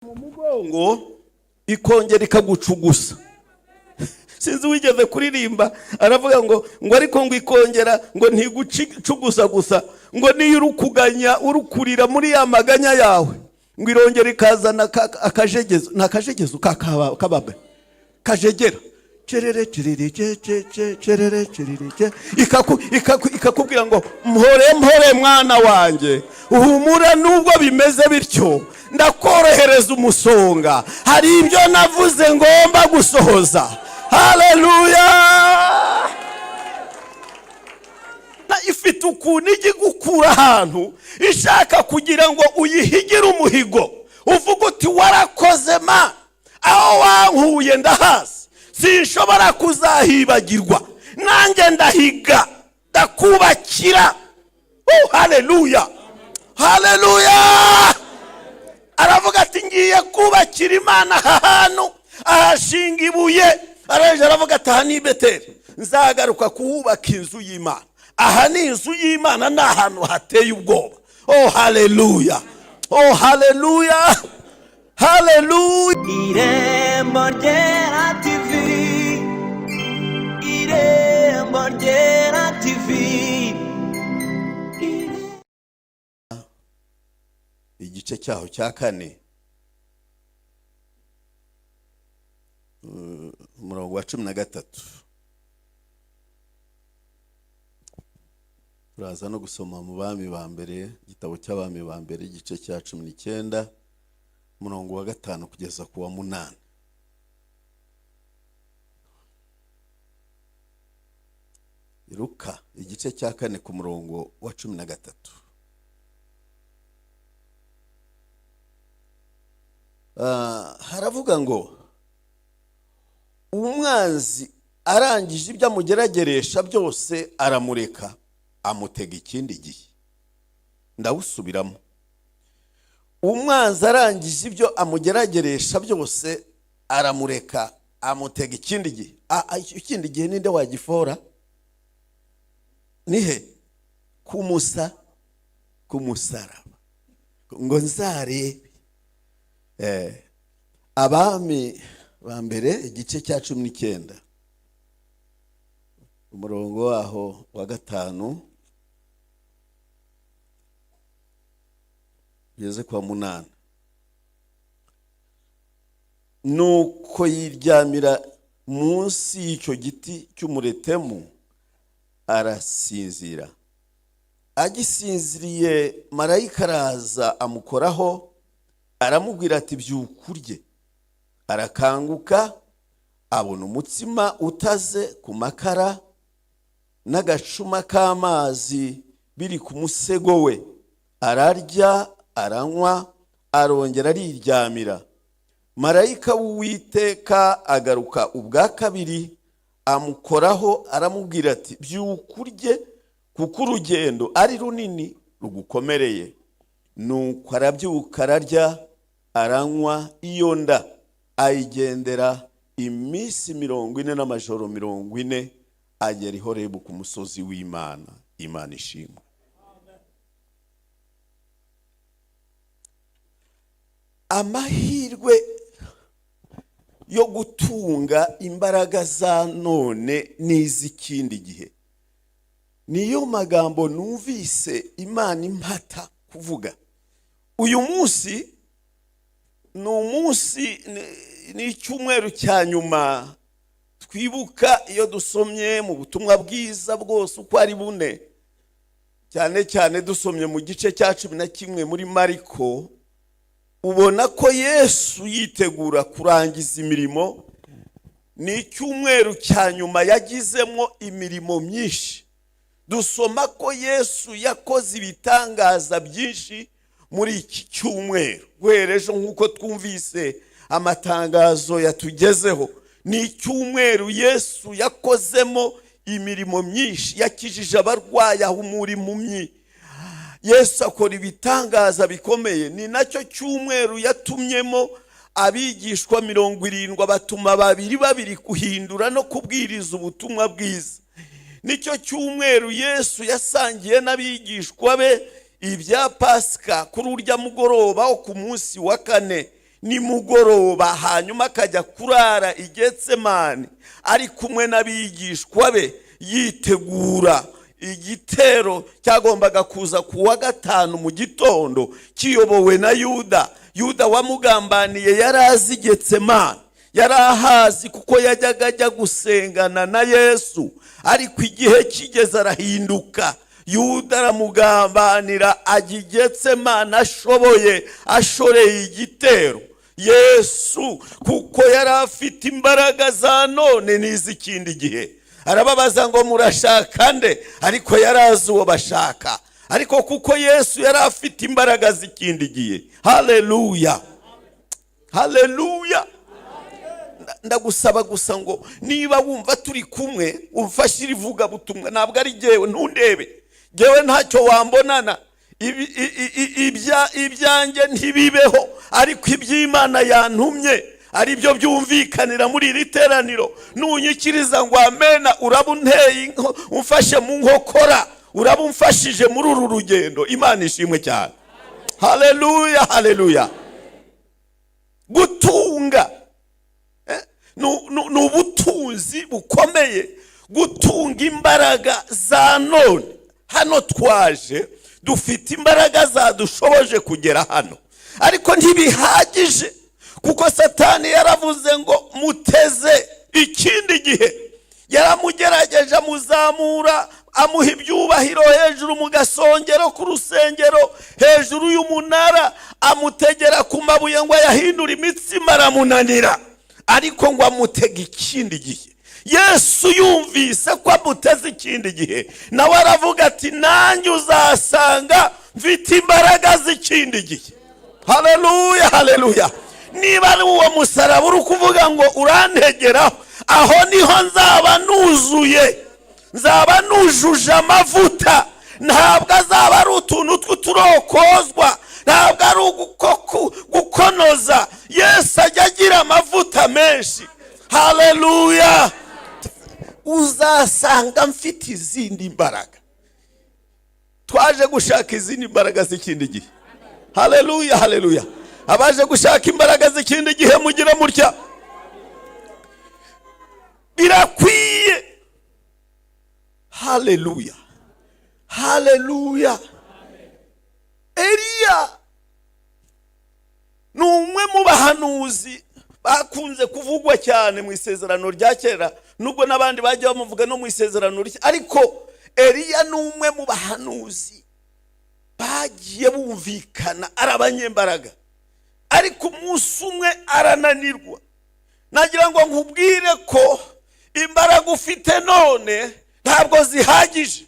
mu mugongo ikongera ikagucugusa. Sinzi wigeze kuririmba aravuga ngo ariko ngo ikongera ngo ntigucugusa gusa ngo niyo urukuganya urukurira muri ya maganya yawe ngo irongera ikazana akajegezo nakajegezo kababe kajegera cerere cerere cerere cerere ikakubwira ngo mpore mwana wanjye uhumura nubwo bimeze bityo ndakorohereza umusonga hari ibyo navuze ngomba gusohoza. Haleluya. Ifite ukuntu igikukura ahantu ishaka kugira ngo uyihigire umuhigo uvuga uti warakoze ma aho wankuye ndahazi sinshobora kuzahibagirwa nanjye ndahiga ndakubakira. Haleluya haleluya. Aravuga ati ngiye kubakira Imana ahantu ahashinga ibuye. Araje aravuga ati aha ni Beteli nzagaruka kuhubaka inzu y'Imana. Aha ni inzu y'Imana ni ahantu hateye ubwoba. Haleluya haleluya haleluya. Irembo Ryera TV, Irembo Ryera TV. Igice cyaho cya 4 umurongo wa 13 turaza no gusoma mu bami ba mbere, igitabo cy'abami ba mbere igice cya 19 umurongo wa 5 kugeza ku wa 8. Luka igice cya 4 ku murongo wa 13. Haravuga ngo umwanzi arangije ibyo amugerageresha byose aramureka amutega ikindi gihe. Ndawusubiramo. Umwanzi arangije ibyo amugerageresha byose aramureka amutega ikindi gihe. Ikindi gihe ninde wagifora? Nihe? Kumusaraba ngo nzarebe. Abami ba mbere igice cya 19 umurongo waho wa 5 yeze kwa 8. Nuko yiryamira munsi y'icyo giti cy'umuretemu arasinzira. Agisinziriye marayika araza amukoraho aramubwira ati byukurye. Arakanguka abona umutsima utaze ku makara n'agacuma k'amazi biri ku musego we. Ararya aranywa arongera ariryamira. Marayika w'Uwiteka agaruka ubwa kabiri amukoraho aramubwira ati byukurye kuko urugendo ari runini rugukomereye. Nuko arabyuka ararya aranywa iyo nda ayigendera iminsi 40 n'amajoro 40 agera i Horebu ku musozi w'Imana. Imana ishimwe. Amahirwe yo gutunga imbaraga za none n'iz'ikindi gihe niyo magambo numvise Imana impata kuvuga. Uyu munsi ni icyumweru cya nyuma twibuka iyo dusomye mu butumwa bwiza bwose uko ari bune, cyane cyane dusomye mu gice cya 11 muri Mariko, ubona ko Yesu yitegura kurangiza imirimo. Ni icyumweru cya nyuma yagizemo imirimo myinshi. Dusoma ko Yesu yakoze ibitangaza byinshi muri iki cyumweru. Guhereje nk'uko twumvise amatangazo yatugezeho, ni icyumweru Yesu yakozemo imirimo myinshi. Yakijije abarwayi, ahumura impumyi. Yesu akora ibitangaza bikomeye. Ni nacyo cyumweru yatumyemo abigishwa 70 batuma babiri kuhindura no kubwiriza ubutumwa bwiza. Nicyo cyumweru Yesu yasangiye n'abigishwa be ibya Pasika kuri urya mugoroba wo ku munsi wa 4. nimugoroba, hanyuma akajya kurara i Getsemani ari kumwe n'abigishwa be yitegura igitero cyagombaga kuza ku wa gatanu mu gitondo, kiyobowe na Yuda wamugambaniye. Yari azi Getsemani, yari ahazi kuko yajyaga ajya gusengana na Yesu, ariko igihe kigeze arahinduka. Yuda aramugambanira ajya i Getsemani ashoreye igitero. Yesu kuko yari afite imbaraga za none n'iz'ikindi gihe, arababaza ngo murashaka nde, ariko yari azi uwo bashaka. Ariko kuko Yesu yari afite imbaraga z'ikindi gihe. Haleluya, haleluya. Ndagusaba gusa ngo niba wumva turi kumwe umfashire ivuga butumwa, ntabwo ari jyewe, ntundebe jyewe, ntacyo wambonana. Ibyanjye ntibibeho, ariko iby'Imana yantumye ari byo byumvikanira muri iri teraniro. Nunyikiriza ngo amena, uraba unteye umfashe mu nkokora, uraba umfashije muri uru rugendo. Imana ishimwe cyane. Haleluya, haleluya. Gutunga ni ubutunzi bukomeye, gutunga imbaraga za none. Hano twaje dufite imbaraga zadushoboje kugera hano, ariko ntibihagije, kuko Satani yaravuze ngo muteze ikindi gihe. Yaramugerageje amuzamura, amuha ibyubahiro hejuru mu gasongero ku rusengero, hejuru y'umunara, amutegera ku mabuye ngo ayahindure imitsima, aramunanira. Ariko ngo amutega ikindi gihe. Yesu yumvise ko amuteze ikindi gihe, nawe aravuga ati nanjye uzasanga mfite imbaraga z'ikindi gihe. Haleluya, haleluya. Niba ari uwo musaraba uri kuvuga ngo urantegeraho, aho niho nzaba nuzuye, nzaba nujuje amavuta. Ntabwo azaba ari utuntu tw'uturokozwa, ntabwo ari gukonoza. Yesu ajya agira amavuta menshi. Haleluya. Uzasanga mfite izindi mbaraga. Twaje gushaka izindi mbaraga z'ikindi gihe. Haleluya, haleluya. Abaje gushaka imbaraga z'ikindi gihe mugira mutya, birakwiye. Haleluya, haleluya. Eliya ni umwe mu bahanuzi bakunze kuvugwa cyane mu isezerano rya kera, nubwo n'abandi bajya bamuvuga no mu isezerano rishya, ariko Eliya ni umwe mu bahanuzi bagiye bumvikana, ari abanyembaraga. Ariko umunsi umwe arananirwa. Nagira ngo nkubwire ko imbaraga ufite none ntabwo zihagije,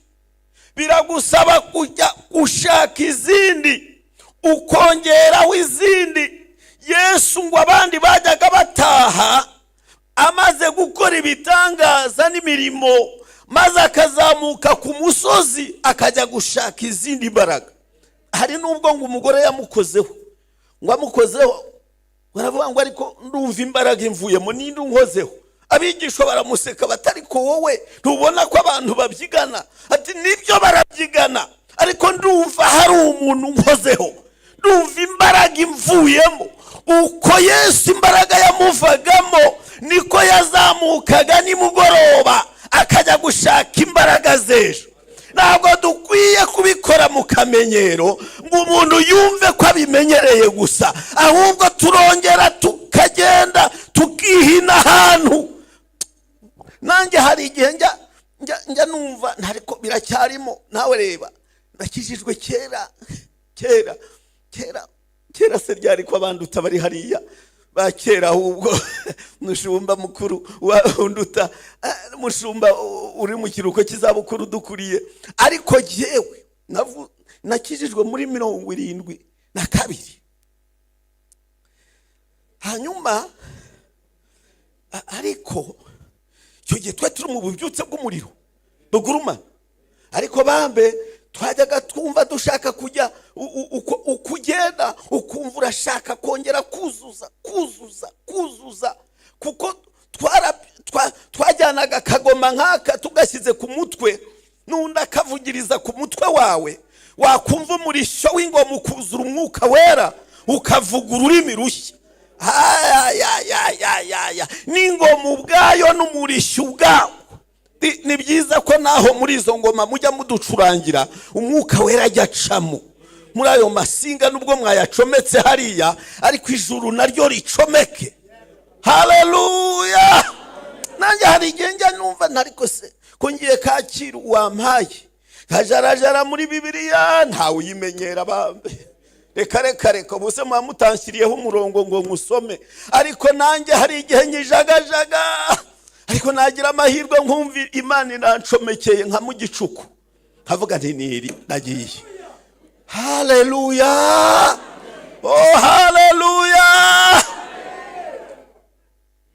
biragusaba kujya ushaka izindi, ukongeraho izindi. Yesu ngo abandi bajyaga bataha amaze gukora ibitangaza n'imirimo, maze akazamuka ku musozi akajya gushaka izindi mbaraga. Hari nubwo ngo umugore yamukozeho, ngo amukozeho, baravuga ngo ariko ndumva imbaraga imvuyemo, ninde unkozeho? Abigishwa baramuseka batari ko wowe ntubona ko abantu babyigana? Ati nibyo barabyigana, ariko ndumva hari umuntu unkozeho, ndumva imbaraga imvuyemo. Uko Yesu imbaraga yamuvagamo niko yazamukaga nimugoroba akajya gushaka imbaraga z'ejo. Ntabwo dukwiye kubikora mu kamenyero ngo umuntu yumve ko abimenyereye gusa, ahubwo turongera tukagenda tukihina ahantu. Nanjye hari igihe njya numva ntariko biracyarimo. Nawe reba, nakijijwe kera se ryari ko abandi utabari hariya bakera, ahubwo mushumba mukuru unduta, mushumba uri mu kiruko kizabukuru dukuriye. Ariko jewe nakijijwe muri 72. Hanyuma ariko icyo gihe twe turi mu bubyutse bw'umuriro buguruma, ariko bambe twajyaga twumva dushaka kujya ukugenda ukumva urashaka kongera kuzuza, kuko twajyanaga akagoma nk'aka tugashyize ku mutwe, n'undi akavugiriza ku mutwe wawe, wakumva umurisho w'ingoma ukuzura umwuka wera, ukavuga ururimi rushya. n'ingoma ubwayo n'umurishyo ubwawo. Ni byiza ko naho muri izo ngoma mujya muducurangira umwuka wera ajya acamo muri ayo masinga, nubwo mwayacometse hariya ariko ijuru naryo ricomeke. Haleluya. Nanjye hari igihe njya numva ntariko se ko ngiye Kacyiru wampaye kajarajara muri Bibiliya ntawe uyimenyera bambe. Reka bose mutanshyiriyeho umurongo ngo nkusome, ariko nanjye hari igihe njagajaga, ariko nagira amahirwe nkumva Imana irancomekeye nka mu gicuku nkavuga nti niri nagiye. Haleluya. Oh haleluya.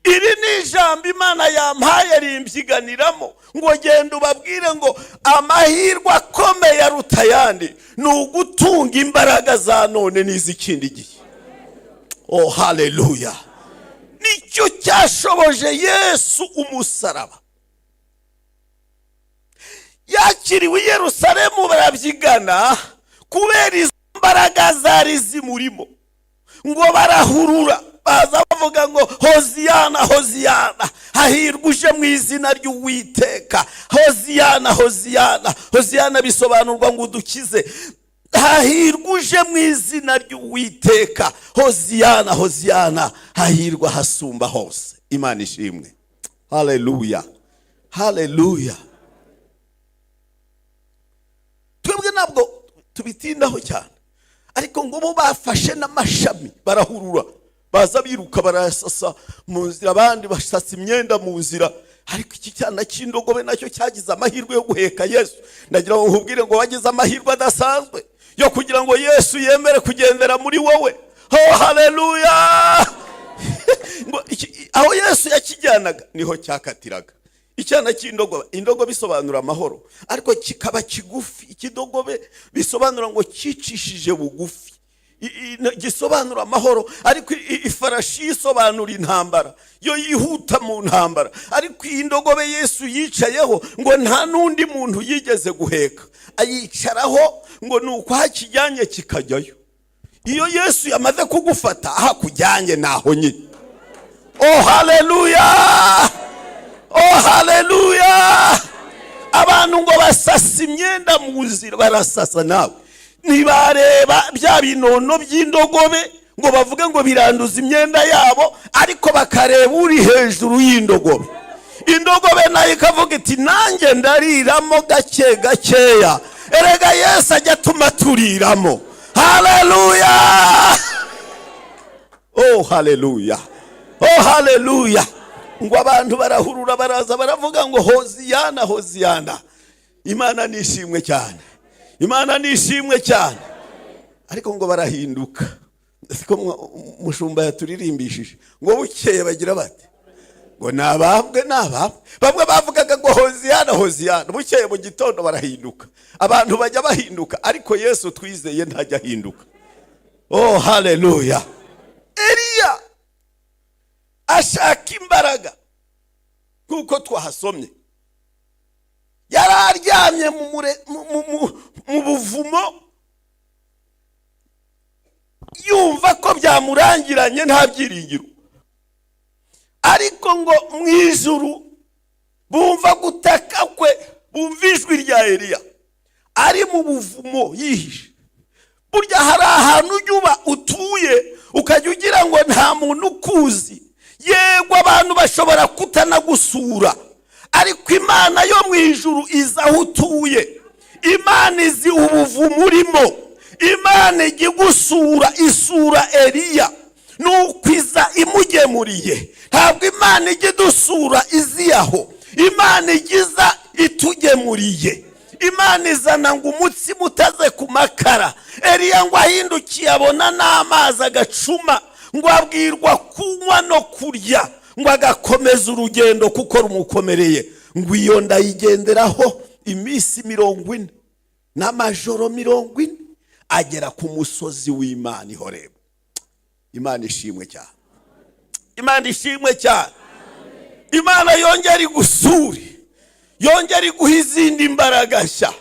Iri ni ijambo Imana yampaye rimbyiganiramo ngo genda ubabwire ngo amahirwe akomeye aruta ayandi ni ugutunga imbaraga za none n'iz'ikindi gihe. Oh haleluya. Nicyo cyashoboje Yesu umusaraba. Yakiriwe i Yerusalemu barabyigana kubera izo mbaraga zari zimurimo, ngo barahurura baza bavuga ngo Hoziyana Hoziyana, hahirwa uje mu izina ry'Uwiteka. Hoziyana Hoziyana, Hoziyana bisobanurwa ngo udukize. Hahirwa uje mu izina ry'Uwiteka. Hoziyana Hoziyana, hahirwa hasumba hose. Imana ishimwe. Haleluya. Haleluya. Twebwe nabwo tubitindaho cyane, ariko ngo bo bafashe n'amashami barahurura baza biruka barasasa mu nzira, abandi basasa imyenda mu nzira. Ariko iki cyana cy'indogobe nacyo cyagize amahirwe yo guheka Yesu. Ndagira ngo nkubwire ngo wagize amahirwe adasanzwe yo kugira ngo Yesu yemere kugendera muri wowe. Oh haleluya. Aho Yesu yakijyanaga niho cyakatiraga. Icyana cy'indogobe, indogobe bisobanura amahoro, ariko kikaba kigufi. Ikidogobe bisobanura ngo kicishije bugufi, gisobanura amahoro. Ariko ifarashi isobanura intambara, yo yihuta mu ntambara. Ariko iyi ndogobe Yesu yicayeho ngo nta nundi muntu yigeze guheka, ayicaraho ngo nuko hakijyanye kikajyayo. Iyo Yesu yamaze kugufata ahakujyanye naho nyine. Oh haleluya. Oh haleluya. Abantu ngo basasa imyenda mu nzira, barasasa nawe ntibareba bya binono by'indogobe ngo bavuge ngo biranduza imyenda yabo, ariko bakareba uri hejuru y'indogobe. Indogobe nayo ikavuga iti nanjye ndariramo gake gakeya. Erega Yesu ajya atuma turiramo. Haleluya. Oh haleluya. Oh haleluya. Ngo abantu barahurura baraza baravuga ngo Hoziyana Hoziyana. Imana nishimwe cyane. Imana nishimwe cyane. Ariko ngo barahinduka. Siko mushumba yaturirimbishije ngo bukeye bagira bati ngo nabambwe. Bamwe bavugaga ngo Hoziyana Hoziyana, bukeye mu gitondo barahinduka. Abantu bajya bahinduka, ariko Yesu twizeye ntajya ahinduka. Oh haleluya. Eliya ashaka imbaraga kuko twahasomye, yararyamye mu buvumo yumva ko byamurangiranye nta byiringiro. Ariko ngo mu ijuru bumva gutaka kwe, bumva ijwi rya Eliya ari mu buvumo yihishe. Burya hari ahantu uba utuye ukajya ugira ngo nta muntu ukuzi. Yego abantu bashobora kutanagusura, ariko Imana yo mu ijuru iza aho utuye. Imana izi ubuvumo urimo. Imana ijya igusura, isura Eliya nuko iza imugemuriye. Ntabwo Imana ijya idusura iziyaho, Imana igiza itugemuriye. Imana izana ngo umutsima utaze ku makara. Eliya ngo ahindukiye abona n'amazi agacuma, ngo abwirwa kunywa no kurya, ngo agakomeza urugendo kuko rumukomereye. Ngo iyo ndayigenderaho iminsi 40 n'amajoro 40 agera ku musozi w'Imana ihoreba. Imana ishimwe cyane. Imana ishimwe cyane. Imana yongera igusuri, yongera iguha izindi imbaraga nshya.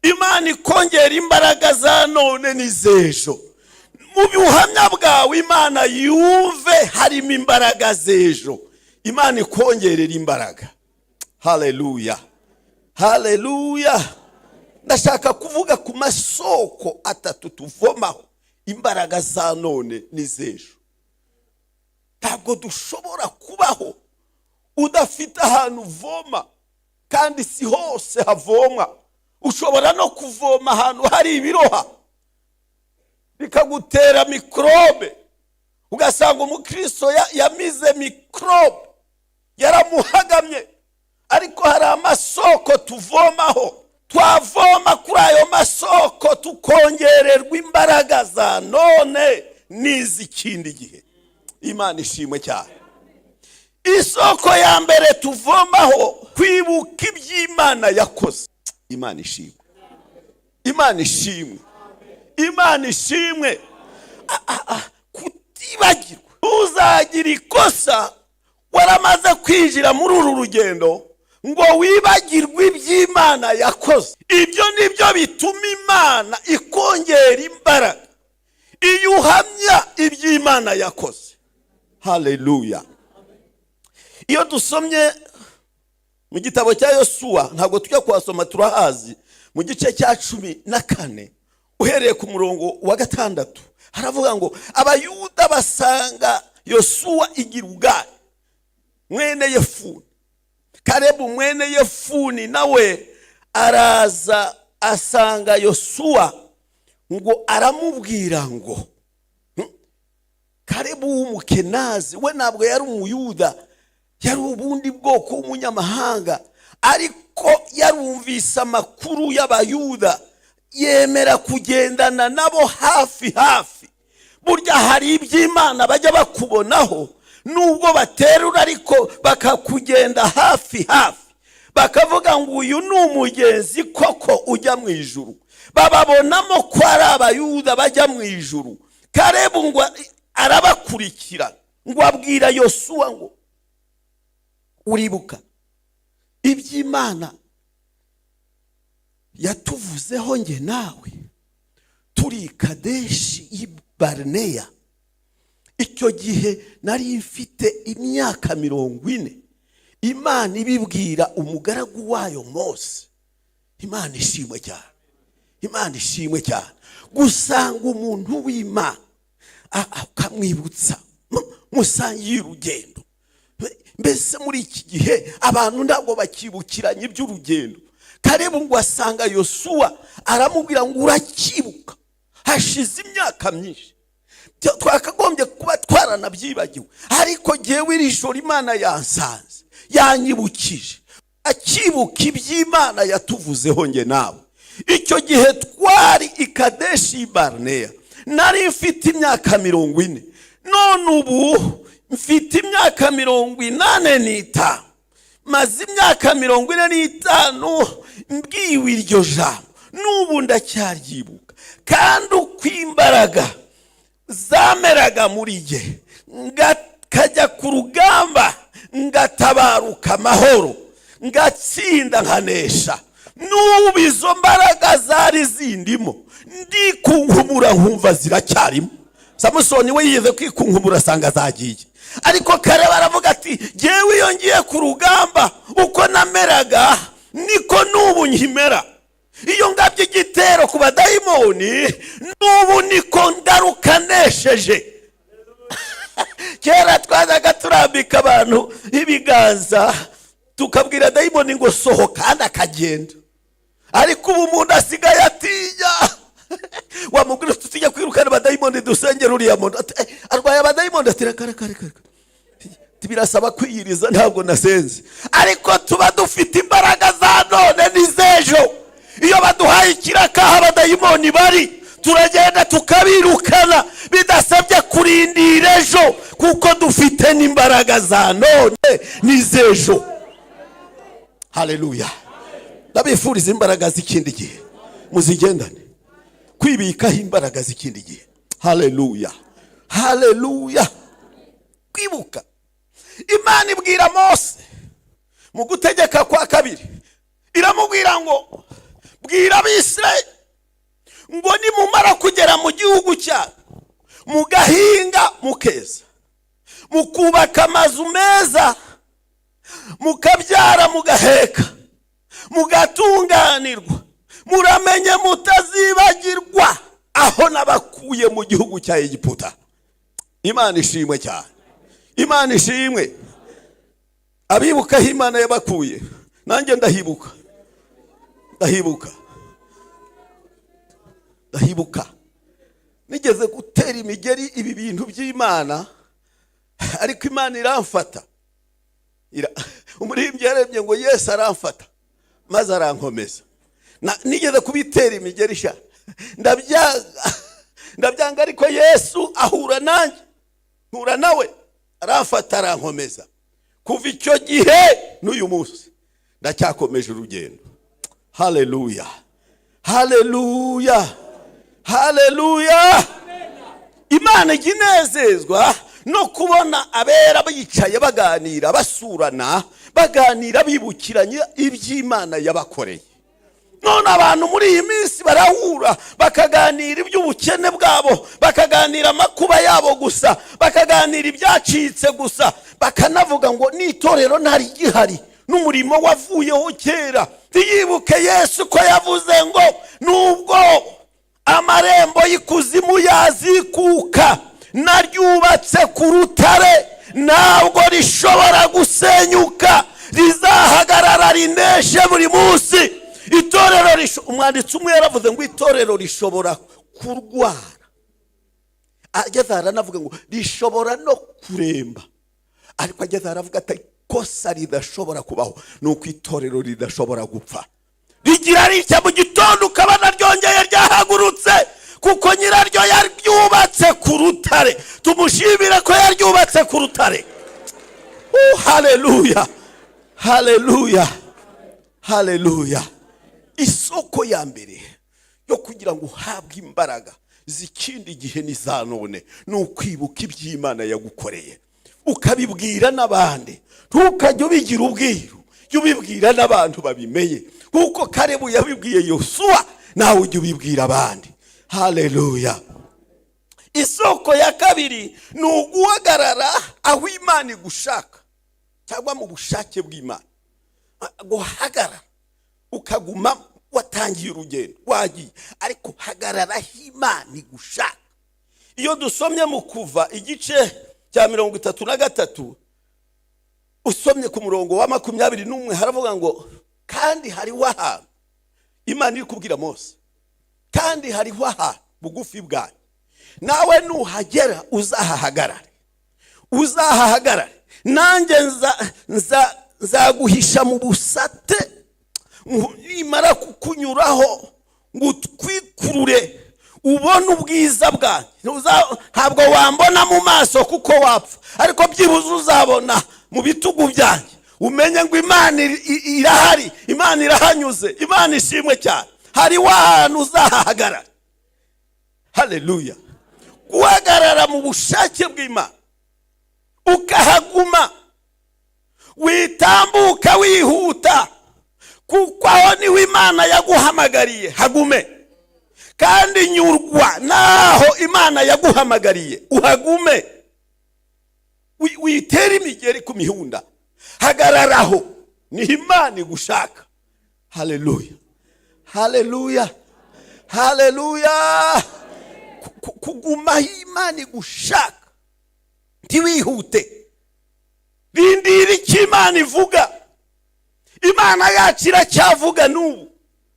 Imana ikongera imbaraga za none n'izejo. mu buhamya bwawe imana yumve harimo imbaraga z'ejo, imana ikongerera imbaraga. Haleluya, haleluya. Ndashaka kuvuga ku masoko atatu tuvomaho imbaraga za none n'iz'ejo. Ntabwo dushobora kubaho udafite ahantu uvoma, kandi si hose havomwa. Ushobora no kuvoma ahantu hari ibiroha bikagutera mikrobe, ugasanga umukristo yamize mikrobe yaramuhagamye. Ariko hari amasoko tuvomaho, twavoma kuri ayo masoko tukongererwa imbaraga za none n'iz'ikindi gihe. Imana ishimwe cyane. Isoko ya mbere tuvomaho kwibuka iby'Imana yakoze. Imana ishimwe, Imana ishimwe, Imana ishimwe. Kutibagirwa, uzagira ikosa waramaze kwinjira muri uru rugendo ngo wibagirwe iby'Imana yakoze. Ibyo nibyo bituma Imana ikongera imbaraga iyo uhamya iby'Imana yakoze. Haleluya. Iyo dusomye mu gitabo cya Yosuwa, ntabwo tujya kuhasoma, turahazi, mu gice cya 14 uhereye ku murongo wa 6, haravuga ngo abayuda basanga Yosuwa i Gilugali mwene Yefune. Kalebu mwene Yefune nawe araza asanga Yosuwa ngo aramubwira ngo, Kalebu w'umukenazi, we ntabwo yari umuyuda, yari ubundi bwoko w'umunyamahanga, ariko yarumvise amakuru y'abayuda yemera kugendana nabo hafi hafi. Burya hari iby'Imana bajya bakubonaho nubwo baterura, ariko bakakugenda hafi hafi, bakavuga ngo uyu ni umugenzi koko ujya mu ijuru. Bababonamo ko ari abayuda bajya mu ijuru. Kalebu ngo arabakurikira, ngo abwira Yosuwa ngo, uribuka iby'Imana yatuvuzeho nge nawe turi Kadeshi i Barineya? Icyo gihe nari mfite imyaka 40, Imana ibibwira umugaragu wayo Mose. Imana ishimwe cyane, Imana ishimwe cyane. Gusanga umuntu w'Imana akamwibutsa musangiye urugendo. Mbese muri iki gihe abantu ntabwo bakibukiranye iby'urugendo. Kalebu ngo asanga Yosuwa aramubwira ngo urakibuka, hashize imyaka myinshi, twakagombye kuba twaranabyibagiwe, ariko jyewe iri joro Imana yansanze yanyibukije. Akibuka iby'Imana yatuvuzeho nge nawe. Icyo gihe twari i Kadeshi i Barineya, nari mfite imyaka 40, none ubu mfite imyaka 85. Maze imyaka 45 mbwiwe iryo jambo, n'ubu ndacyaryibuka. Kandi uko imbaraga zameraga muri jye, ngakajya ku rugamba ngatabaruka amahoro, ngatsinda nkanesha, n'ubu izo mbaraga zari zindimo, ndikunkumura nkumva ziracyarimo. Samusoni we yize kwikunkumura asanga zagiye, ariko Kalebu aravuga ati jyewe iyo ngiye ku rugamba uko nameraga niko n'ubu nkimera. Iyo ngabye igitero ku badayimoni n'ubu niko ndaruka nesheje. Kera twazaga turambika abantu ibiganza tukabwira dayimoni ngo sohoka, kandi akagenda. Ariko ubu umuntu asigaye atinya. Wamubwira tujya kwirukana abadayimoni dusengera uriya muntu arwaye abadayimoni, ati reka birasaba kwiyiriza, ntabwo nasenze. Ariko tuba dufite imbaraga za none n'iz'ejo. Iyo baduhaye ikiraka abadayimoni bari, turagenda tukabirukana bidasabye kurindira ejo, kuko dufite n'imbaraga za none n'iz'ejo. Haleluya. Ndabifuriza imbaraga z'ikindi gihe, muzigendane kwibikaho imbaraga z'ikindi gihe. Haleluya, haleluya. Kwibuka Imana ibwira Mose mu gutegeka kwa 2, iramubwira ngo bwira Abisirayeli ngo nimumara kugera mu gihugu cyabo mugahinga mukeza, mukubaka amazu meza, mukabyara mugaheka, mugatunganirwa, muramenye mutazibagirwa aho nabakuye mu gihugu cya Egiputa. Imana ishimwe cyane, Imana ishimwe. Abibuka aho Imana yabakuye, nanjye ndahibuka. Nigeze gutera imigeri ibi bintu by'Imana, ariko Imana iramfata. Umuririmbyi yarebye ngo Yesu aramfata maze arankomeza. Nigeze kubitera imigeri sha, ndabyanga, ariko Yesu ahura nanjye, mpura nawe, aramfata arankomeza. Kuva icyo gihe n'uyu munsi ndacyakomeje urugendo. Haleluya, haleluya, haleluya. Imana iginezezwa no kubona abera bicaye baganira, basurana, baganira bibukiranye iby'Imana yabakoreye. None abantu muri iyi minsi barahura bakaganira iby'ubukene bwabo, bakaganira amakuba yabo gusa, bakaganira ibyacitse gusa, bakanavuga ngo n'itorero ntari gihari, n'umurimo wavuyeho kera. Tiyibuke Yesu ko yavuze ngo nubwo amarembo y'ikuzimu yazikuka, naryubatse ku rutare ntabwo rishobora gusenyuka, rizahagarara rineshe buri munsi. Itorero umwanditsi umwe yaravuze ngo itorero rishobora kurwara, ageze aranavuga ngo rishobora no kuremba, ariko ageze aravuga ati kosa ridashobora kubaho nuko itorero ridashobora gupfa. Rigira ritya mu gitondo ukabana ryongeye ryahagurutse, kuko nyiraryo yaryubatse ku rutare. Tumushimire ko yaryubatse ku rutare. Haleluya, haleluya, haleluya. Isoko ya mbere yo kugira ngo uhabwe imbaraga z'ikindi gihe n'iza none ni ukwibuka iby'Imana yagukoreye, ukabibwira n'abandi. Ntukajye ubigira ubwiru, jya ubibwira n'abantu babimenye, kuko Kalebu yabibwiye Yosuwa, nawe ujye ubibwira abandi. Haleluya. Isoko ya kabiri ni uguhagarara aho Imana igushaka, cyangwa mu bushake bw'Imana. Guhagarara ukaguma, watangiye urugendo wagiye, ariko hagarara aho Imana igushaka. Iyo dusomye mu Kuva igice cya 33, usomye ku murongo wa 21, haravuga ngo kandi hariho ahantu, Imana iri kubwira Mose, kandi hariho ahantu bugufi bwanyu, nawe nuhagera uzahahagarare, uzahahagarare, nanjye nzaguhisha mu busate, nimara kukunyuraho ngo utwikurure ubone ubwiza bwanjye. Ntabwo wambona mu maso kuko wapfa, ariko byibuze uzabona mu bitugu byanjye, umenye ngo Imana irahari, Imana irahanyuze. Imana ishimwe cyane. Hari ahantu uzahahagarara. Haleluya. Guhagarara mu bushake bw'Imana, ukahaguma, witambuka wihuta, kuko aho niho Imana yaguhamagariye. Hagume kandi nyurwa naho Imana yaguhamagariye, uhagume. Witera imigeri ku mihunda, hagararaho, niho Imana igushaka. Haleluya, haleluya, haleluya. Kuguma aho Imana igushaka, ntiwihute, rindira icyo Imana ivuga. Imana yacu iracyavuga n'ubu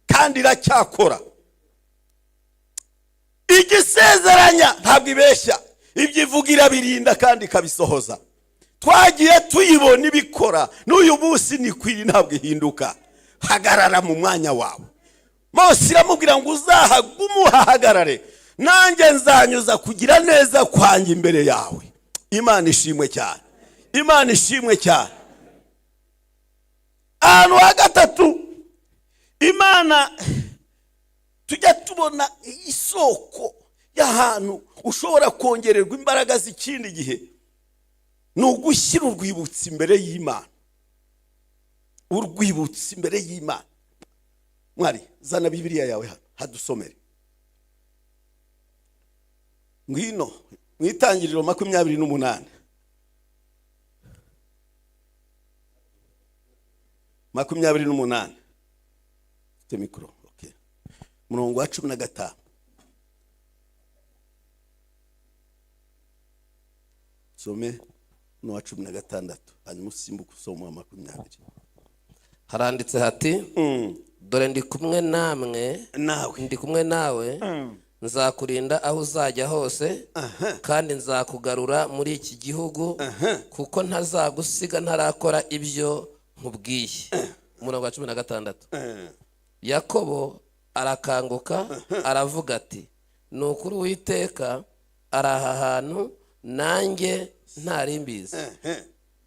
kandi iracyakora. Igisezeranya ntabwo ibeshya, ibyo ivuga irabirinda kandi ikabisohoza. Twagiye tuyibona ibikora, n'uyu munsi nikwiri ntabwo ihinduka. Hagarara mu mwanya wawe. Mose iramubwira ngo uzahagume uhahagarare, nanjye nzanyuza kugira neza kwanjye imbere yawe. Imana ishimwe cyane, Imana ishimwe cyane. Ahantu ha gatatu Imana tujya tubona isoko y'ahantu ushobora kongererwa imbaraga z'ikindi gihe, ni ugushyira urwibutso imbere y'Imana. Urwibutso imbere y'Imana. Mwari zana Bibiliya yawe hano hadusomere. ngwino mu itangiriro 28 28 te mikoro okay murongo wa 15 some no wa 16 hanyuma usimbuka usoma wa 20 haranditse hati dore ndi kumwe namwe nawe ndi kumwe nawe nzakurinda aho uzajya hose kandi nzakugarura muri iki gihugu kuko ntazagusiga ntarakora ibyo nkubwiye. Umurongo wa 16 Yakobo arakanguka aravuga ati nukuri Uwiteka ari aha hantu nanjye ntari mbizi.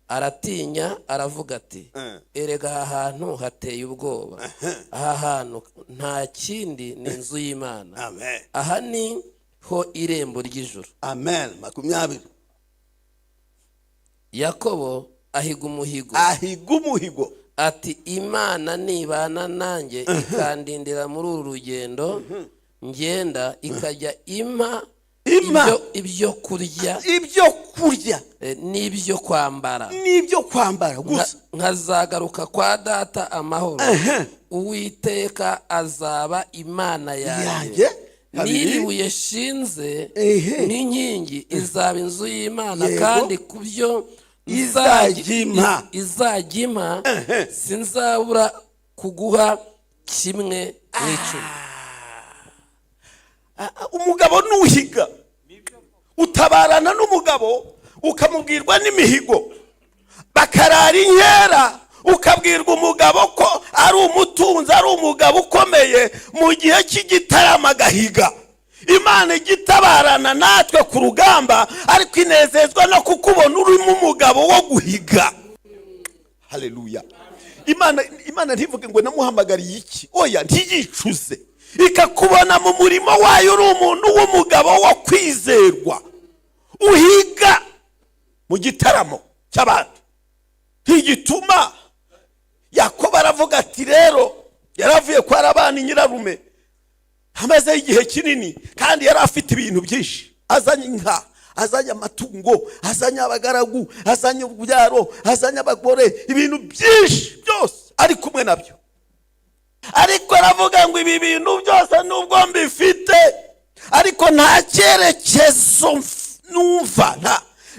Aratinya aravuga ati erega aha hantu hateye ubwoba, aha hantu nta kindi ni inzu y'Imana, amen, aha ni ho irembo ry'ijuru. amen. 20 Yakobo ahiga umuhigo ati Imana nibana nanjye ikandindira muri uru rugendo ngenda ikajya impa ibyo kurya n'ibyo kwambara gusa nkazagaruka kwa data amahoro, Uwiteka azaba Imana yanjye, n'iribuye shinze n'inkingi izaba inzu y'Imana, kandi kubyo izajima sinzabura kuguha kimwe n'icumi. Umugabo nuhiga utabarana n'umugabo ukamubwirwa n'imihigo, bakarara inkera ukabwirwa umugabo ko ari umutunzi, ari umugabo ukomeye, mu gihe cy'igitaramo agahiga. Imana igitabarana natwe ku rugamba, ariko inezezwa no kukubona urimo umugabo wo guhiga. Haleluya. Imana ntivuge ngo namuhamagariye iki, oya ntiyicuze, ikakubona mu murimo wayo uri umuntu w'umugabo wo kwizerwa uhiga mu gitaramo cy'abantu. Ntigituma Yakobo aravuga ati rero yaravuye kwa Labani nyirarume amaze igihe kinini, kandi yari afite ibintu byinshi, azanye inka, azanye amatungo, azanye abagaragu, azanye ubyaro, azanye abagore, ibintu byinshi byose ari kumwe nabyo. Ariko aravuga ngo ibi bintu byose nubwo mbifite, ariko nta cyerekezo numva,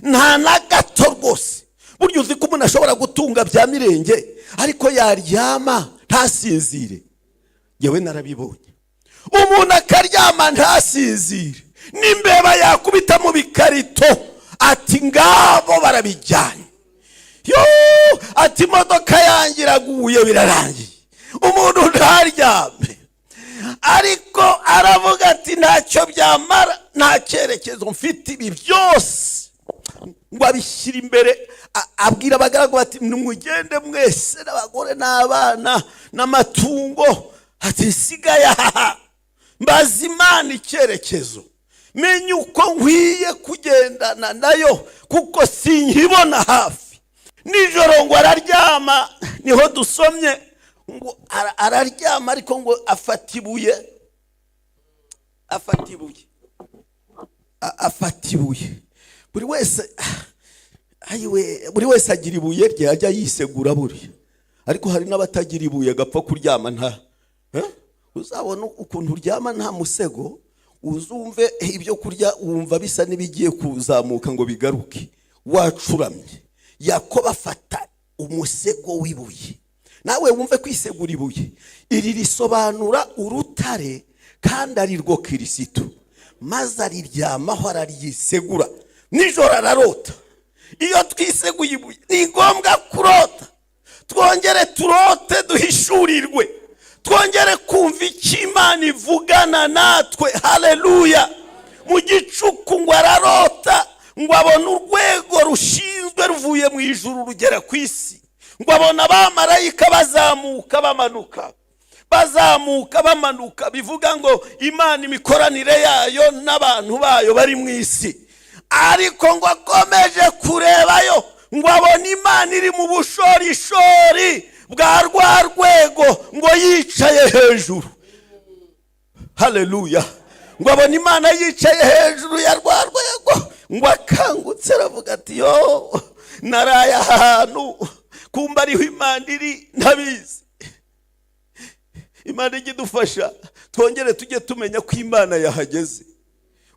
nta na gato rwose. Burya uzi ko umuntu ashobora gutunga bya mirenge ariko yaryama ntasinzire. Yewe narabibonye, umuntu akaryama ntasinzire, n'imbeba yakubita mu bikarito ati ngabo barabijyanye, ati imodoka yangiraguye birarangiye, umuntu ntaryame. Ariko aravuga ati ntacyo byamara, nta cyerekezo mfite, ibi byose ngo abishyira imbere, abwira abagaragu bati nimugende mwese n'abagore n'abana n'amatungo, ati sigaye aha mbaza Imana icyerekezo, menye uko nkwiye kugendana nayo kuko sinkibona hafi. Nijoro ngo araryama, niho dusomye ngo araryama, ariko ngo afata ibuye. Buri wese agira ibuye rye ajya yisegura buri, ariko hari n'abatagira ibuye gapfa kuryama nta uzabona ukuntu uryama nta musego, uzumve ibyo kurya wumva bisa nibigiye kuzamuka ngo bigaruke wacuramye. Yakobo afata umusego w'ibuye. Nawe wumve kwisegura ibuye, iri risobanura urutare kandi ari rwo Kristo, maze ariryamaho araryisegura. Nijoro ararota. Iyo twiseguye ibuye ni ngombwa kurota, twongere turote, duhishurirwe, twongere kumva icyo Imana ivugana natwe. Haleluya. Mu gicuku ngo ararota, ngo abona urwego rushinzwe ruvuye mu ijuru rugera ku isi, ngo abona abamarayika bazamuka bamanuka, bivuga ngo Imana imikoranire yayo n'abantu bayo bari mu isi. Ariko ngo akomeje kurebayo, ngo abona Imana iri mu bushorishori bwa rwa rwego, ngo yicaye hejuru. Haleluya. ngo abona Imana yicaye hejuru ya rwa rwego, ngo akangutse aravuga ati yo naraye ahantu kumba ariho Imana iri ntabizi. Imana ijye idufasha twongere tujye tumenya ko Imana yahageze.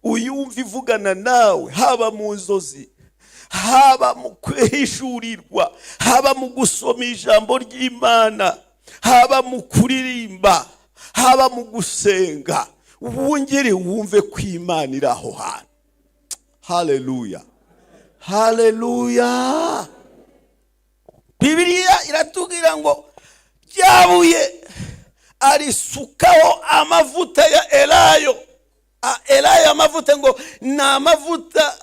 Uyumva ivugana nawe haba mu nzozi, haba mu kwihishurirwa, haba mu gusoma ijambo ry'Imana, haba mu kuririmba, haba mu gusenga, wongere wumve ko Imana iri aho hantu. Haleluya, haleluya. Bibiliya iratubwira ngo ryabuye arisukaho amavuta ya elayo. Elayo amavuta ngo ni amavuta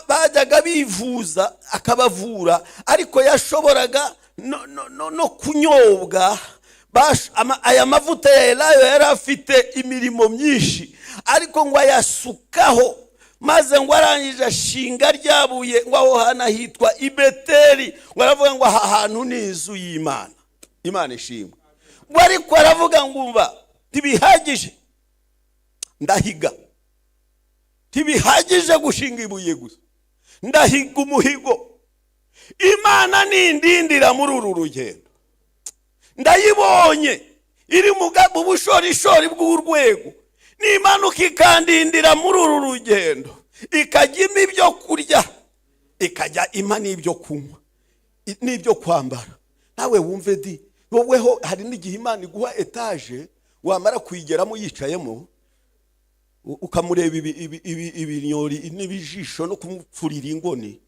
bajyaga bivuza akabavura, ariko yashoboraga no kunyobwa. Aya mavuta ya elayo yari afite imirimo myinshi, ariko ngo ayasukaho, maze ngo arangije ashinga ryabuye ngo aho hana hitwa Ibeteli. ngo aravuga ngo aha hantu ni inzu y'Imana. Imana ishimwe. ngo ariko aravuga ngo umva ntibihagije, ndahiga. Ntibihagije gushinga ibuye gusa, ndahiga umuhigo. Imana nindindira muri uru rugendo, ndayibonye iri mu bushorishori bw'urwego, nimanuka ikandindira muri uru rugendo, ikajya impa ibyo kurya, ikajya impa n'ibyo kunywa n'ibyo kwambara. Nawe wumve di, woweho hari n'igihe Imana iguha etaje, wamara kuyigeramo yicayemo ukamureba ibinyori n'ibijisho no kumupfurira ingoni,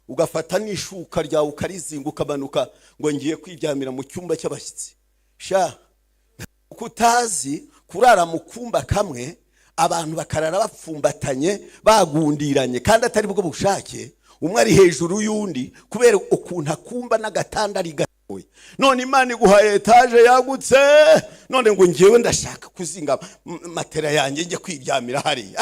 ugafata n'ishuka ryawe ukarizinga ukamanuka ngo ngiye kwiryamira mu cyumba cy'abashyitsi. Sha kutazi kurara mu kumba kamwe, abantu bakarara bapfumbatanye bagundiranye kandi atari bwo bushake, umwe ari hejuru y'undi kubera ukuntu akumba n'agatanda ari gatoya. None Imana iguhaye etaje yagutse, none ngo ngiyewe ndashaka kuzinga matera yanjye njye kwiryamira hariya.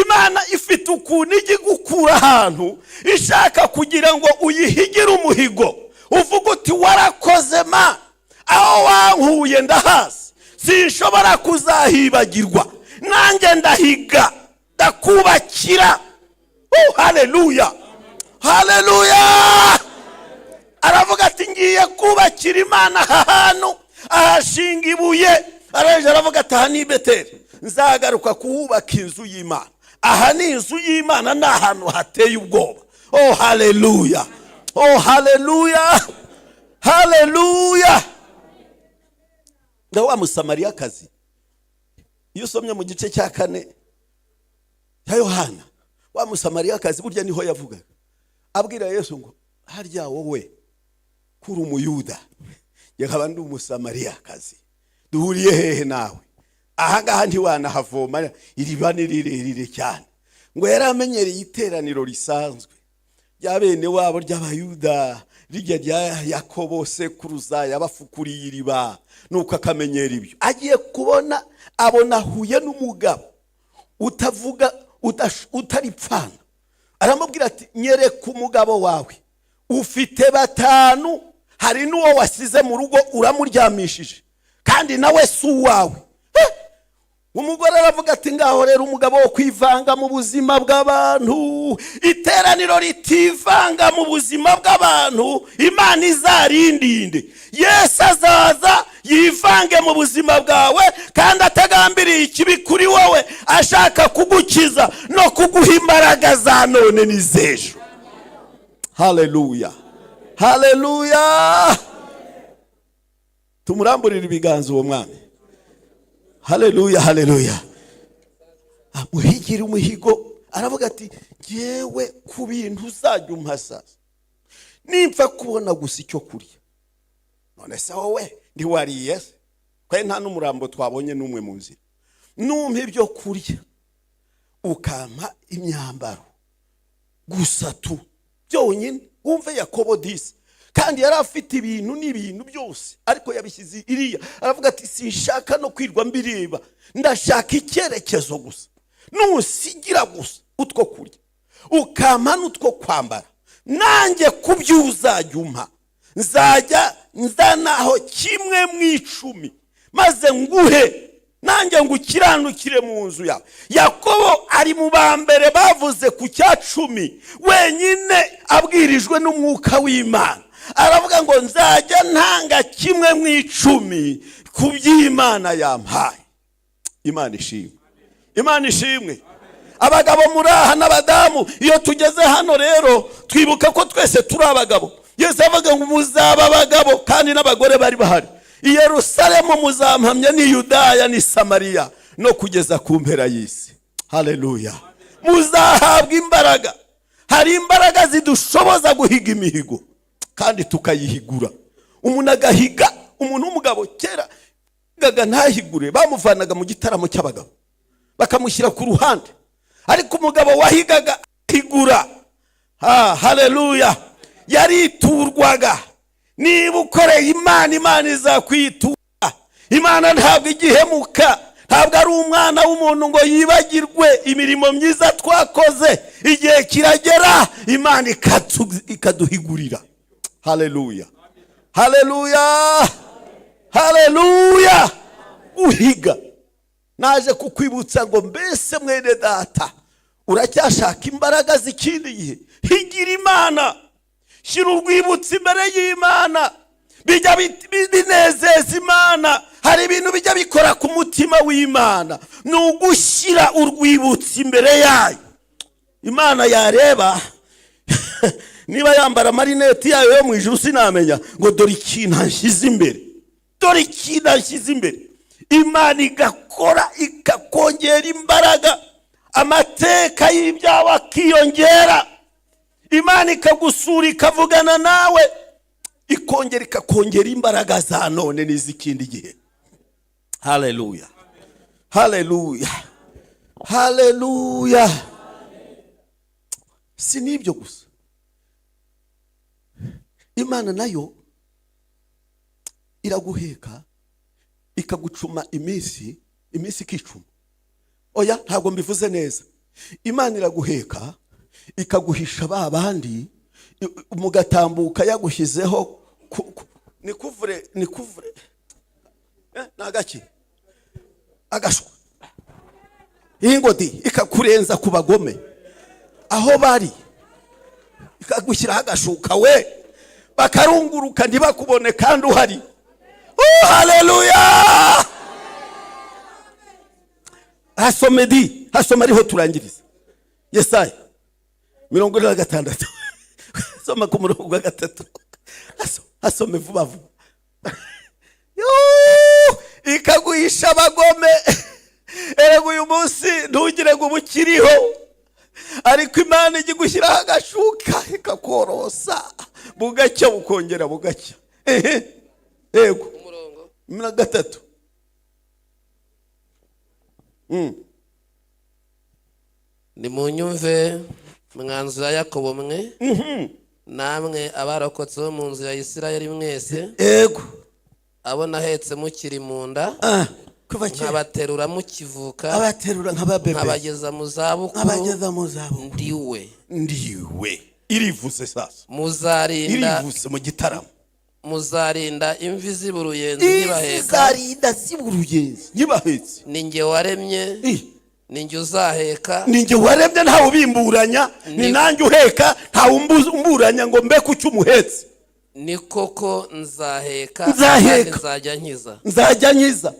Imana ifite ukuntu ijya igukura ahantu ishaka kugira ngo uyihigire umuhigo, uvuga uti warakoze ma, aho wankuye ndahazi, sinshobora kuzahibagirwa, nanjye ndahiga ndakubakira. Haleluya, haleluya. Aravuga ati ngiye kubakira Imana ahantu, ahashinga ibuye. Aravuga ati aha ni Beteli, nzagaruka kuhubaka inzu y'Imana. Aha ni inzu y'Imana, ni ahantu hateye ubwoba. Oh haleluya, oh haleluya, haleluya. Ndaho wa Musamariyakazi, iyo usomye mu gice cya 4 ya Yohana, wa Musamariyakazi burya niho yavugaga, abwira Yesu ngo harya wowe kuri umuyuda, yakaba ndi Umusamariyakazi, duhuriye hehe nawe? Aha ngaha ntiwanahavoma, iriba ni rirerire cyane. Ngo yaramenyereye iteraniro risanzwe rya bene wabo ry'Abayuda, rijya rya Yakobo sekuruza yabafukuriye iriba, nuko akamenyera ibyo. Agiye kubona abona huye n'umugabo utavuga utaripfana. Aramubwira ati nyereka umugabo wawe, ufite 5, hari n'uwo wasize mu rugo uramuryamishije, kandi nawe si uwawe. Umugore aravuga ati ngaho rero umugabo wo kwivanga mu buzima bw'abantu, iteraniro ritivanga mu buzima bw'abantu, Imana izarindinde. Yesu azaza yivange mu buzima bwawe, kandi atagambiriye ikibi kuri wowe, ashaka kugukiza no kuguha imbaraga za none n'izejo. Haleluya, haleluya. Tumuramburira ibiganza uwo mwami. Haleluya, haleluya. Muhigire umuhigo. Aravuga ati yewe ku bintu uzajya umpasa, nimpfa kubona gusa icyo kurya. None se wowe ntiwariye se? Kwa nta n'umurambo twabonye n'umwe mu nzira. Numpa ibyo kurya ukampa imyambaro gusa tu byonyine. Wumve Yakobo 10, kandi yari afite ibintu n'ibintu byose, ariko yabishyize iriya. Aravuga ati sinshaka no kwirwa mbireba, ndashaka icyerekezo gusa. Nusigira gusa utwo kurya ukampa n'utwo kwambara, nanjye kubyuzajya umpa, nzajya nzanaho 1/10 maze nguhe nanjye ngukiranukire mu nzu yawe. Yakobo ari mu ba mbere bavuze ku cya 10 wenyine abwirijwe n'umwuka w'Imana. Aravuga ngo nzajya ntanga kimwe mu 10 ku by'Imana yampaye. Imana ishimwe, Imana ishimwe. Abagabo muraha n'abadamu, iyo tugeze hano rero twibuka ko twese turi abagabo. Yesu avuga ngo muzaba abagabo, kandi n'abagore bari bahari. I Yerusalemu muzampamya, ni Yudaya ni Samariya, no kugeza ku mpera y'isi. Haleluya. Muzahabwa imbaraga. Hari imbaraga zidushoboza guhiga imihigo, kandi tukayihigura. Umuntu agahiga, umuntu w'umugabo kera gaga ntahigure, bamuvanaga mu gitaramo cy'abagabo bakamushyira ku ruhande. Ariko umugabo wahigaga higura, haleluya, yariturwaga. Niba ukoreye Imana, Imana izakwitura. Imana ntabwo igihemuka, ntabwo ari umwana w'umuntu ngo yibagirwe imirimo myiza twakoze. Igihe kiragera Imana ikaduhigurira. Haleluya, haleluya, haleluya. Uhiga. Naje kukwibutsa ngo mbese mwene data, uracyashaka imbaraga z'ikindi gihe? Higira Imana, shyira urwibutso imbere y'Imana. Bijya binezeza Imana. Hari ibintu bijya bikora ku mutima w'Imana, ni ugushyira urwibutso imbere yayo. Imana yareba niba yambara amarineti yayo yo mu ijuru sinamenya ngo dore ikintu nshyize imbere, dore ikintu nshyize imbere. Imana igakora ikakongera imbaraga, amateka y'ibyawe akiyongera. Imana ikagusura ikavugana nawe, ikongera ikakongera imbaraga za none n'iz'ikindi gihe. Haleluya, haleluya, haleluya. Si nibyo gusa, Imana nayo iraguheka ikagucuma iminsi ikicuma. Oya, ntabwo mbivuze neza. Imana iraguheka ikaguhisha ba bandi mugatambuka yagushyizeho nikuvure nagaki agashwa ingodi, ikakurenza ku bagome aho bari, ikagushyiraho agashuka we, bakarunguruka ntibakubone kandi uhari. Haleluya. Hasoma ariho turangiriza. Yesaya 46. Soma ku murongo wa 3. Hasome vuba vuba. Ikaguhisha abagome. Erego uyu munsi ntugire ngo bukiriho, ariko Imana igushyiraho agashuka ikakorosa, bugacya bukongera bugacya. Yego umurongo 3. Nimunyumve mwanzu ya Yakobo mwe, namwe abarokotse bo mu nzu ya Isirayeli mwese. Yego. Abo nahetse mukiri mu nda, nkabaterura mukivuka, abaterura nk'ababebe, nkabageza mu zabukuru. Ndiwe. Irivuze sasa. Muzarinda. Irivuze mu gitaramo. Muzarinda imvi z'uruyenzi nkibaheka. Muzarinda z'uruyenzi nkibahetse. Ninjye waremye. Ninjye uzaheka. Ninjye waremye, ntawe ubimburanya. Ni nanjye uheka, ntawe umburanya ngo mbe ku cyumuhetse. Ni koko nzaheka, nzajya nkiza.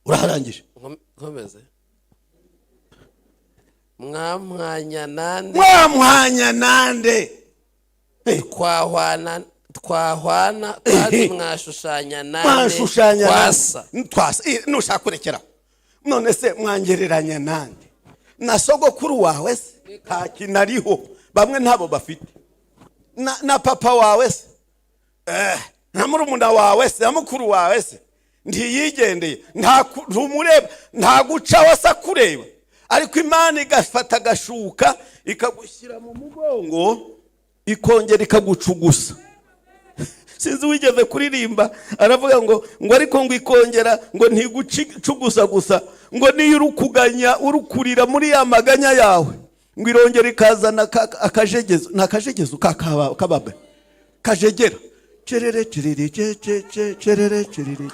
Uraharangije? Nkomeze. Mwamwanya nande. Twahwana kandi mwashushanya nande. Twasa. Nushaka kurekera. None se mwangereranya nande? Na sogokuru wawe se? Nta kinariho. Bamwe ntabo bafite. Na papa wawe se? Na murumuna wawe se? Na mukuru wawe se? Ntiyigendeye. Ntumureba. Nta guca wasa kureba. Ariko Imana igafata agashuka ikagushyira mu mugongo, ikongera ikagucugusa. Sinzi wigeze kuririmba aravuga ngo ariko ngo ikongera ngo ntigucugusa gusa, ngo niyo urukuganya urukurira muri ya maganya yawe, ngo irongera ikazana akajegezo, nta kajegezo kababe kajegera, cerere cerere cerere cerere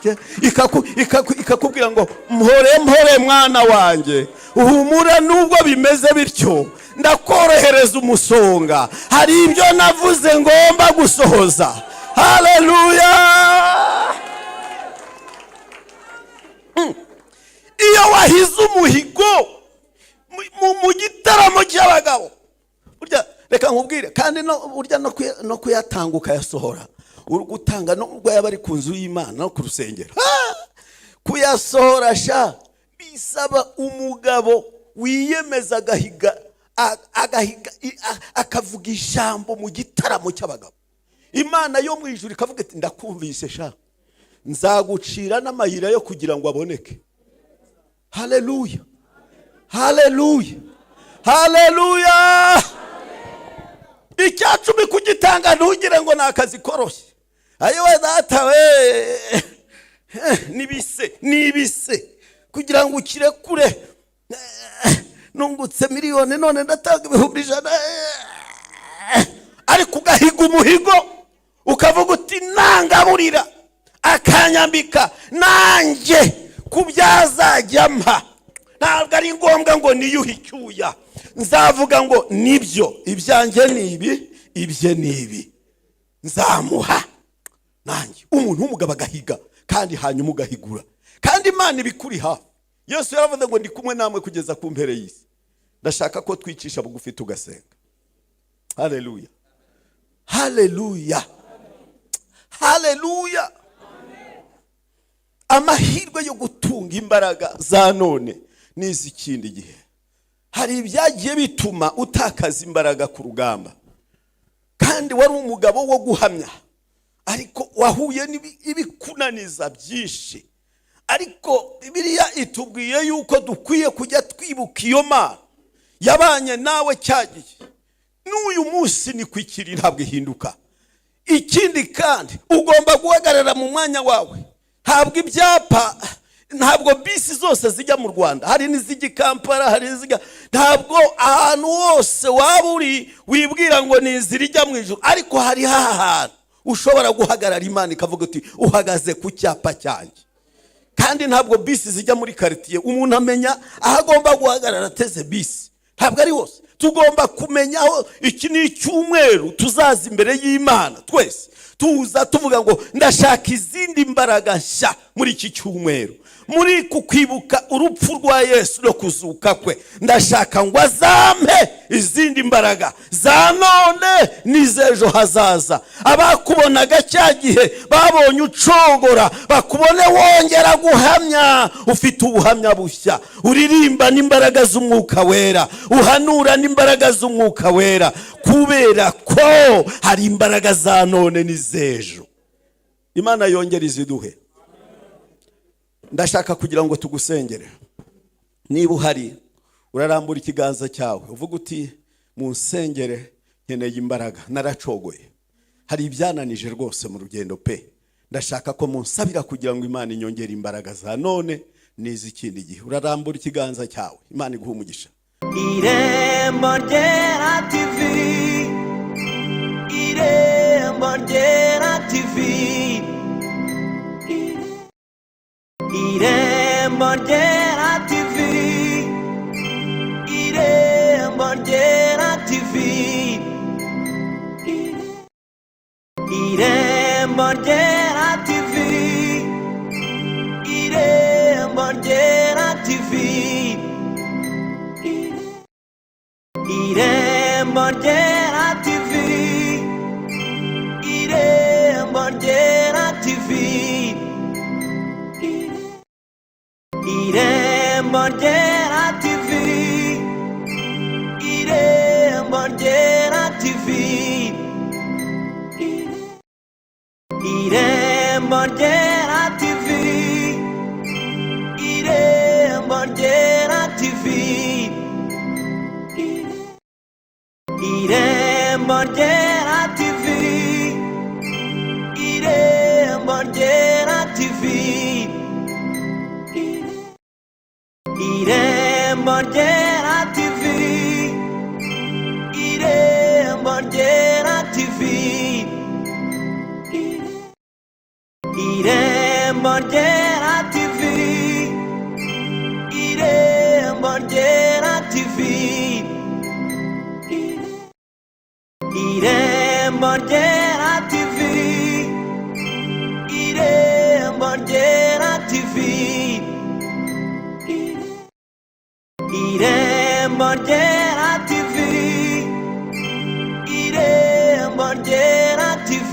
ikakubwira ngo mpore mwana wanjye, uhumura nubwo bimeze bityo, ndakorohereza umusonga, hari ibyo navuze ngomba gusohoza. Haleluya! Iyo wahize umuhigo mu gitaramo cy'abagabo, burya reka nkubwire, kandi burya no kuyatanga ukayasohora, gutanga nubwo yaba ari ku nzu y'Imana no ku rusengero, kuyasohora sha bisaba umugabo wiyemeza agahiga akavuga ijambo mu gitaramo cy'abagabo. Imana yo mu ijuru ikavuga iti ndakumvise sha, nzagucira n'amayira yo kugira ngo aboneke. Haleluya, haleluya, haleluya. Icyacumi kugitanga ntugire ngo ni akazi koroshye. Ayewe data we, nibise kugira ngo ukire kure, nungutse miliyoni none ndatanga 100,000, ariko ugahiga umuhigo ukavuga uti nangaburira akanyambika nanjye kubyazajya mpa, ntabwo ari ngombwa ngo niyuhe icyuya, nzavuga ngo nibyo ibyanjye nibi ibye nibi nzamuha. Nanjye umuntu w'umugabo agahiga kandi hanyuma ugahigura, kandi Imana ibikuri hafi. Yesu yaravuze ngo ndi kumwe namwe kugeza ku mpere y'isi. Ndashaka ko twicisha bugufi tugasenga. Haleluya, haleluya, haleluya. Amahirwe yo gutunga imbaraga za none n'iz'ikindi gihe, hari ibyagiye bituma utakaza imbaraga ku rugamba, kandi wari umugabo wo guhamya, ariko wahuye n'ibikunaniza byinshi. Ariko Bibiliya itubwiye yuko dukwiye kujya twibuka iyo Mana yabanye nawe cyagiye, n'uyu munsi ni kwikiri ntabwo ihinduka. Ikindi kandi ugomba guhagarara mu mwanya wawe. Ntabwo ibyapa, ntabwo bisi zose zijya mu Rwanda, hari n'izijya Kampala, hari n'izijya, ntabwo ahantu hose waba uri wibwira ngo ni inzira ijya mu ijuru, ariko hari ahantu ushobora guhagarara Imana ikavuga uti uhagaze ku cyapa cyanjye. Kandi ntabwo bisi zijya muri quartier umuntu amenya aho agomba guhagarara ateze bisi, ntabwo ari hose. Tugomba kumenya aho iki ni icyumweru tuzaza imbere y'Imana twese tuza tuvuga ngo ndashaka izindi mbaraga nshya muri iki cyumweru, muri kukwibuka urupfu rwa Yesu no kuzuka kwe. Ndashaka ngo azampe izindi mbaraga za none n'izejo hazaza. Abakubonaga cya gihe babonye ucogora, bakubone wongera guhamya, ufite ubuhamya bushya, uririmba n'imbaraga z'Umwuka Wera, uhanura n'imbaraga z'Umwuka Wera, kubera ko hari imbaraga za none n'izejo. Imana yongera iziduhe. Ndashaka kugira ngo tugusengere. Niba uhari urarambura ikiganza cyawe uvuga uti mu nsengere nkeneye imbaraga, naracogoye, hari ibyananije rwose mu rugendo pe, ndashaka ko munsabira kugira ngo Imana inyongere imbaraga za none n'iz'ikindi gihe. Urarambura ikiganza cyawe, Imana iguhe umugisha. Irembo Ryera TV, Irembo Ryera TV, Irembo Ryera TV, Irembo Ryera TV, Irembo Ryera TV, Irembo Ryera TV, Irembo Ryera TV, Irembo Ryera TV, Irembo Ryera TV, Irembo Ryera TV, Irembo Ryera TV, Irembo Ryera TV, Irembo Ryera TV, Irembo Ryera TV, Irembo Ryera TV, Irembo Ryera TV, Irembo Ryera TV. Irembo Ryera TV. Irembo Ryera TV. Irembo Ryera TV.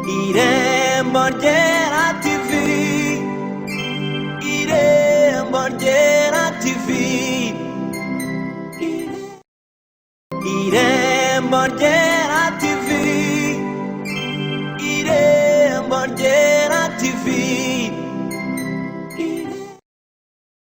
Irembo Ryera TV. Irembo Ryera TV. Irembo Ryera